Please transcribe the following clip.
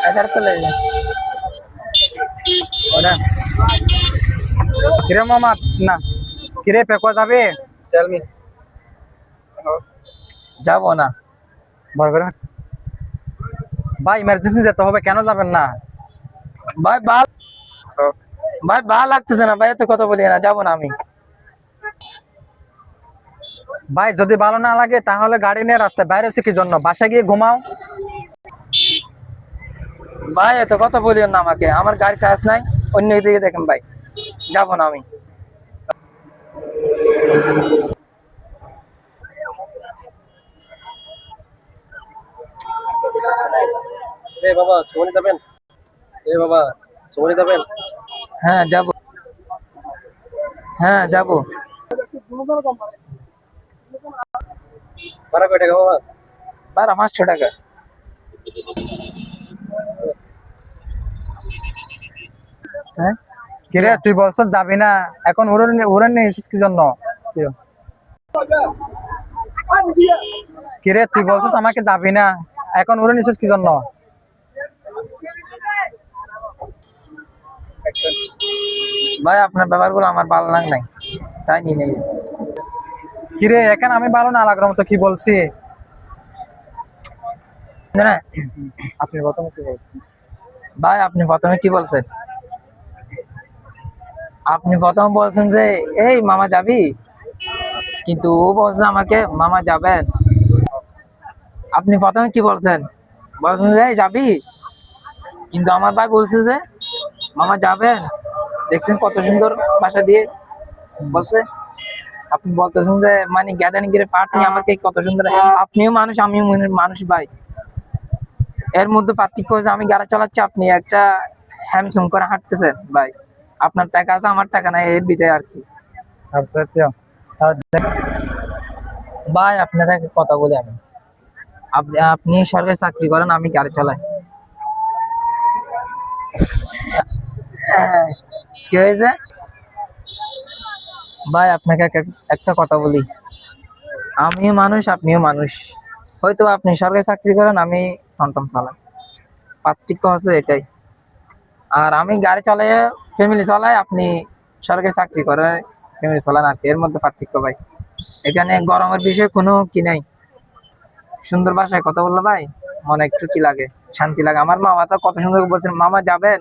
হাজার চলে যায় ওরা। কিরে মামা, না কিরে পেকো যাবে? Tell me. যাবো না বরগড় ভাই, ইমার্জেন্সি যেতে হবে, কেন যাবেন না? ভাই, ভাই ভালো লাগতেছে না ভাই, এত কথা বলি না, যাবো না আমি। ভাই যদি ভালো না লাগে তাহলে গাড়ি নিয়ে রাস্তায় বাইরে এসে কি জন্য? বাসায় গিয়ে ঘুমাও। ভাই এত কথা বলিও না আমাকে, আমার গাড়ি চার্জ নাই, অন্য দিকে দেখেন ভাই, যাবো না আমি। এ বাবা, সুমনে যাবেন? এ বাবা, সুমনে যাবেন? হ্যাঁ যাবো, হ্যাঁ যাবো। ভাড়া কয় টাকা বাবা? ভাড়া 500 টাকা। হ্যাঁ কিরে তুই বলছিস যাবি না, এখন উড়ে নিয়ে এসেছিস কি জন্য? কিরে তুই বলছিস আমাকে যাবি না, এখন উড়ে নিয়েছিস কি জন্য? ভাই আপনার ব্যাপারগুলো আমার ভালো লাগ নাই, তাই নিয়ে নেই। কিরে এখন আমি ভালো না লাগার মতো কি বলছি? না আপনি প্রথমে কি বলছেন? ভাই, আপনি প্রথমে কি বলছেন? আপনি প্রথম বলছেন যে এই মামা যাবি, কিন্তু ও বলছে আমাকে মামা যাবেন। আপনি প্রথমে কি বলছেন? বলছেন যে এই যাবি, কিন্তু আমার ভাই বলছে যে মামা যাবেন। দেখছেন কত সুন্দর ভাষা দিয়ে বলছে। আপনি বলতেছেন যে মানে গ্যাদারিং করে পার্ট নিয়ে আমাকে কত সুন্দর। আপনিও মানুষ, আমিও মানুষ ভাই, এর মধ্যে পার্থক্য হচ্ছে আমি গাড়ি চালাচ্ছি, আপনি একটা হ্যামসুম করে হাঁটতেছেন ভাই। আপনার টাকা আছে, আমার টাকা নাই, এর ভিতরে আর কি। আচ্ছা ভাই আপনারা কথা বলি আমি, আপনি সরকারি চাকরি করেন, আমি গাড়ি চালাই। কি হয়েছে ভাই? আপনাকে একটা কথা বলি, আমিও মানুষ, আপনিও মানুষ। হয়তো আপনি সরকারি চাকরি করেন, আমি টমটম চালাই, পার্থক্য হচ্ছে এটাই। আর আমি গাড়ি চালাই, ফ্যামিলি চালাই, আপনি সরকারি চাকরি করে ফ্যামিলি চালান আর কি, এর মধ্যে পার্থক্য ভাই। এখানে গরমের বিষয়ে কোনো কি নাই। সুন্দর ভাষায় কথা বললো ভাই, মনে একটু কি লাগে, শান্তি লাগে। আমার মামা তো কত সুন্দর বলছেন মামা যাবেন,